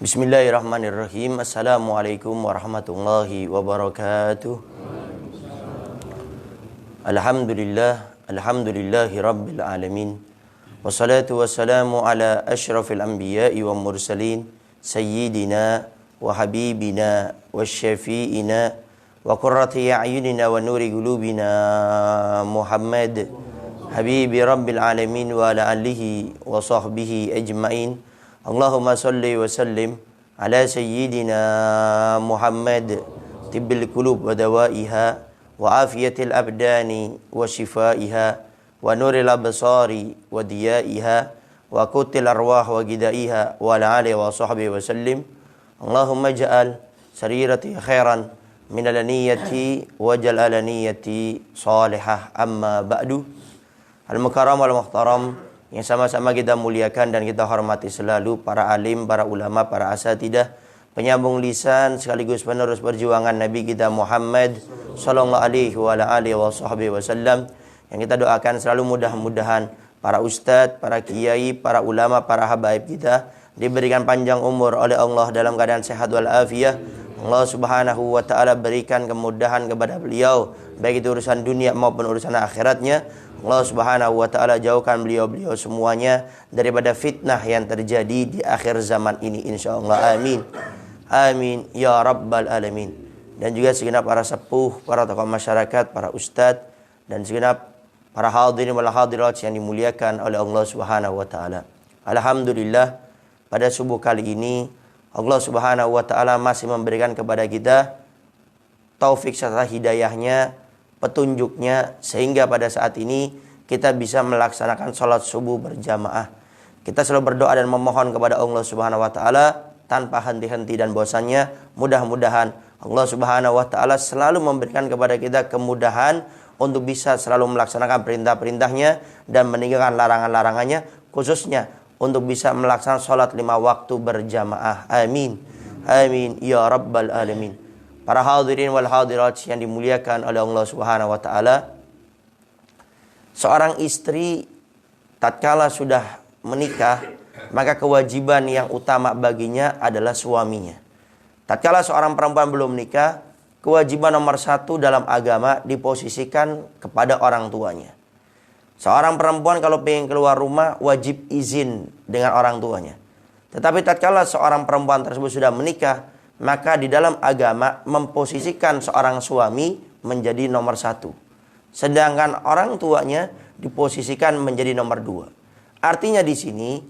Bismillahirrahmanirrahim. Assalamualaikum warahmatullahi wabarakatuh. Alhamdulillahi rabbil alamin. Wassalatu wassalamu ala asyrafil anbiya'i wa mursalin. Sayyidina wa habibina wa syafi'ina wa qurrati a'yunina wa nuri qulubina Muhammad habibi rabbil alamin wa ala alihi wa sahbihi ajma'in. Allahumma salli wa sallim ala sayyidina Muhammad tibbil qulub wa dawaiha wa afiyatil abdani wa shifaiha wa nuril absari wa diyaiha wa qutil arwah wa gidaiha wa ala alihi wa sahbihi wa sallim. Allahumma ja'al sarirati khairan min alaniyati wa jal alaniyati salihah. Amma ba'du. Al-mukarram wal-muhtaram yang sama-sama kita muliakan dan kita hormati selalu para alim, para ulama, para asatidah, penyambung lisan sekaligus penerus perjuangan Nabi kita Muhammad sallallahu alaihi wasallam, yang kita doakan selalu mudah-mudahan para ustadz, para kiai, para ulama, para habaib kita diberikan panjang umur oleh Allah dalam keadaan sehat wal afiyah. Allah Subhanahu wa taala berikan kemudahan kepada beliau baik itu urusan dunia maupun urusan akhiratnya. Allah Subhanahu wa taala jauhkan beliau-beliau semuanya daripada fitnah yang terjadi di akhir zaman ini insyaallah. Amin. Amin ya rabbal alamin. Dan juga segenap para sepuh, para tokoh masyarakat, para ustadz dan segenap para hadirin wal hadirat yang dimuliakan oleh Allah Subhanahu wa taala. Alhamdulillah, pada subuh kali ini Allah Subhanahu wa taala masih memberikan kepada kita taufik serta hidayahnya, petunjuknya, sehingga pada saat ini kita bisa melaksanakan sholat subuh berjamaah. Kita selalu berdoa dan memohon kepada Allah Subhanahu wa taala tanpa henti-henti dan bosannya. Mudah-mudahan Allah Subhanahu wa taala selalu memberikan kepada kita kemudahan untuk bisa selalu melaksanakan perintah-perintahnya dan meninggalkan larangan-larangannya, khususnya untuk bisa melaksanakan sholat 5 waktu berjamaah. Amin. Amin ya rabbal alamin. Para hadirin wal hadirat yang dimuliakan oleh Allah Subhanahu wa taala, seorang istri tatkala sudah menikah, maka kewajiban yang utama baginya adalah suaminya. Tatkala seorang perempuan belum menikah, kewajiban nomor 1 dalam agama diposisikan kepada orang tuanya. Seorang perempuan kalau ingin keluar rumah wajib izin dengan orang tuanya. Tetapi tatkala seorang perempuan tersebut sudah menikah, maka di dalam agama memposisikan seorang suami menjadi nomor 1. Sedangkan orang tuanya diposisikan menjadi nomor 2. Artinya di sini,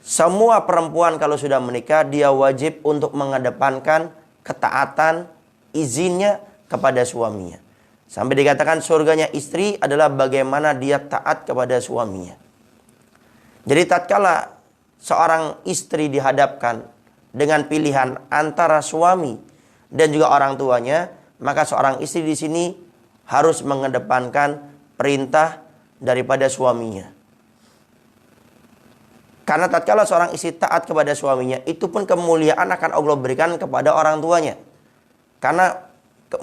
semua perempuan kalau sudah menikah, dia wajib untuk mengedepankan ketaatan, izinnya kepada suaminya. Sampai dikatakan surganya istri adalah bagaimana dia taat kepada suaminya. Jadi tatkala seorang istri dihadapkan dengan pilihan antara suami dan juga orang tuanya, maka seorang istri di sini harus mengedepankan perintah daripada suaminya. Karena tatkala seorang istri taat kepada suaminya, itu pun kemuliaan akan Allah berikan kepada orang tuanya. Karena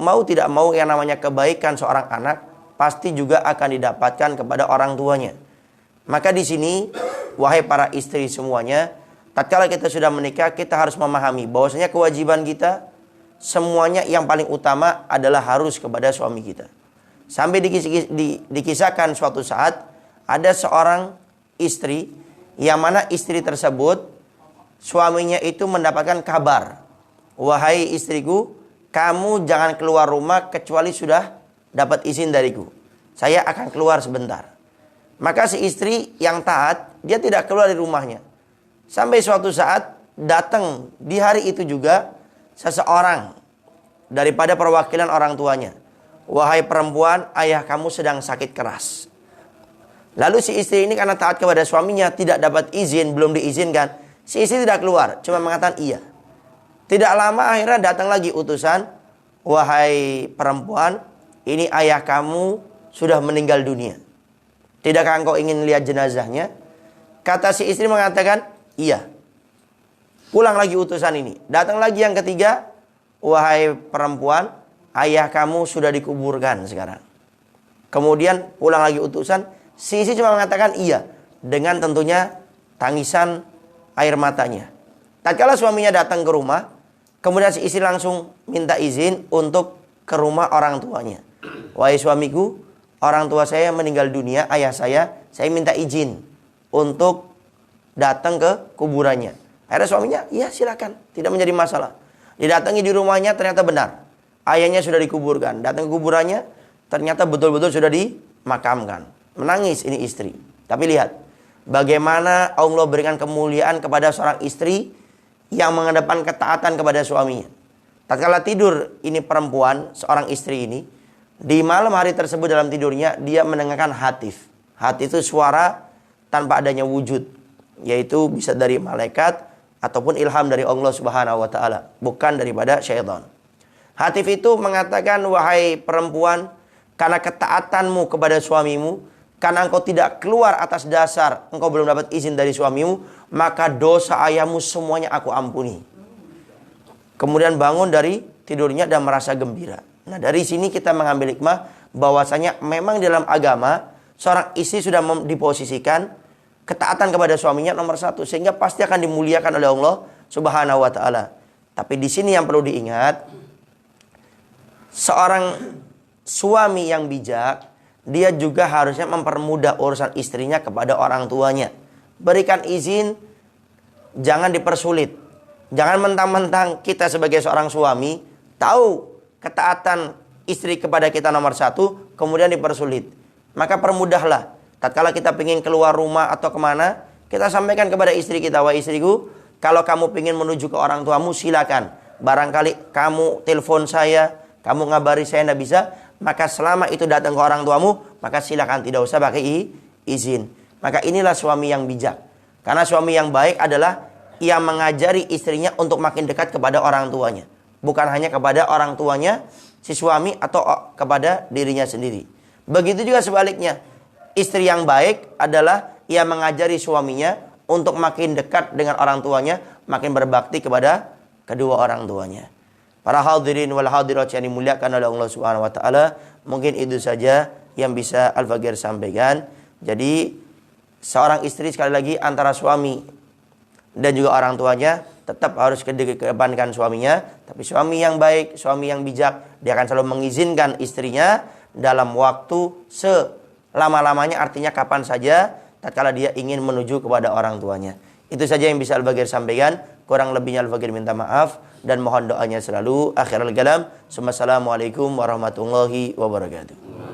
mau tidak mau yang namanya kebaikan seorang anak pasti juga akan didapatkan kepada orang tuanya. Maka di sini, wahai para istri semuanya, tatkala kita sudah menikah, kita harus memahami bahwasanya kewajiban kita semuanya yang paling utama adalah harus kepada suami kita. Sampai dikisahkan suatu saat ada seorang istri yang mana istri tersebut suaminya itu mendapatkan kabar, wahai istriku, kamu jangan keluar rumah kecuali sudah dapat izin dariku. Saya akan keluar sebentar. Maka si istri yang taat, dia tidak keluar dari rumahnya. Sampai suatu saat datang di hari itu juga seseorang daripada perwakilan orang tuanya. Wahai perempuan, ayah kamu sedang sakit keras. Lalu si istri ini karena taat kepada suaminya, tidak dapat izin, belum diizinkan. Si istri tidak keluar, cuma mengatakan iya. Tidak lama akhirnya datang lagi utusan. Wahai perempuan, ini ayah kamu sudah meninggal dunia. Tidakkah engkau ingin lihat jenazahnya? Kata si istri mengatakan, iya. Pulang lagi utusan ini. Datang lagi yang ketiga. Wahai perempuan, ayah kamu sudah dikuburkan sekarang. Kemudian pulang lagi utusan. Si istri cuma mengatakan iya. Dengan tentunya tangisan air matanya. Tatkala suaminya datang ke rumah, kemudian si istri langsung minta izin untuk ke rumah orang tuanya. Wahai suamiku, orang tua saya meninggal dunia, ayah saya minta izin untuk datang ke kuburannya. Akhirnya suaminya, iya silakan, tidak menjadi masalah. Didatangi di rumahnya, ternyata benar. Ayahnya sudah dikuburkan. Datang ke kuburannya, ternyata betul-betul sudah dimakamkan. Menangis ini istri. Tapi lihat, bagaimana Allah berikan kemuliaan kepada seorang istri yang mengedepan ketaatan kepada suaminya. Tatkala tidur ini perempuan, seorang istri ini, di malam hari tersebut dalam tidurnya, dia mendengarkan hatif. Hatif itu suara tanpa adanya wujud. Yaitu bisa dari malaikat ataupun ilham dari Allah Subhanahu wa Ta'ala, bukan daripada syaitan. Hatif itu mengatakan, wahai perempuan, karena ketaatanmu kepada suamimu, karena engkau tidak keluar atas dasar engkau belum dapat izin dari suamimu, maka dosa ayahmu semuanya aku ampuni. Kemudian bangun dari tidurnya dan merasa gembira. Nah, dari sini kita mengambil hikmah bahwasanya memang dalam agama seorang istri sudah diposisikan ketaatan kepada suaminya nomor satu, sehingga pasti akan dimuliakan oleh Allah Subhanahu wa Ta'ala. Tapi di sini yang perlu diingat, seorang suami yang bijak, dia juga harusnya mempermudah urusan istrinya kepada orang tuanya. Berikan izin, jangan dipersulit. Jangan mentang-mentang kita sebagai seorang suami tahu ketaatan istri kepada kita nomor satu, kemudian dipersulit. Maka permudahlah. Tatkala kita ingin keluar rumah atau kemana, kita sampaikan kepada istri kita, wahai istriku, kalau kamu ingin menuju ke orang tuamu, silakan. Barangkali kamu telepon saya, kamu ngabari saya tidak bisa, maka selama itu datang ke orang tuamu, maka silakan, tidak usah pakai izin. Maka inilah suami yang bijak. Karena suami yang baik adalah ia mengajari istrinya untuk makin dekat kepada orang tuanya. Bukan hanya kepada orang tuanya si suami atau kepada dirinya sendiri. Begitu juga sebaliknya. Istri yang baik adalah ia mengajari suaminya untuk makin dekat dengan orang tuanya, makin berbakti kepada kedua orang tuanya. Para hadirin wal hadirat yang dimuliakan oleh Allah Subhanahu wa Ta'ala, mungkin itu saja yang bisa Al-Fakir sampaikan. Jadi seorang istri sekali lagi antara suami dan juga orang tuanya tetap harus kedepankan suaminya. Tapi suami yang baik, suami yang bijak, dia akan selalu mengizinkan istrinya dalam waktu selama-lamanya, artinya kapan saja tatkala dia ingin menuju kepada orang tuanya. Itu saja yang bisa Al-Fakir sampaikan. Kurang lebihnya Al-Fakir minta maaf dan mohon doanya selalu. Akhirul kalam. Assalamualaikum warahmatullahi wabarakatuh.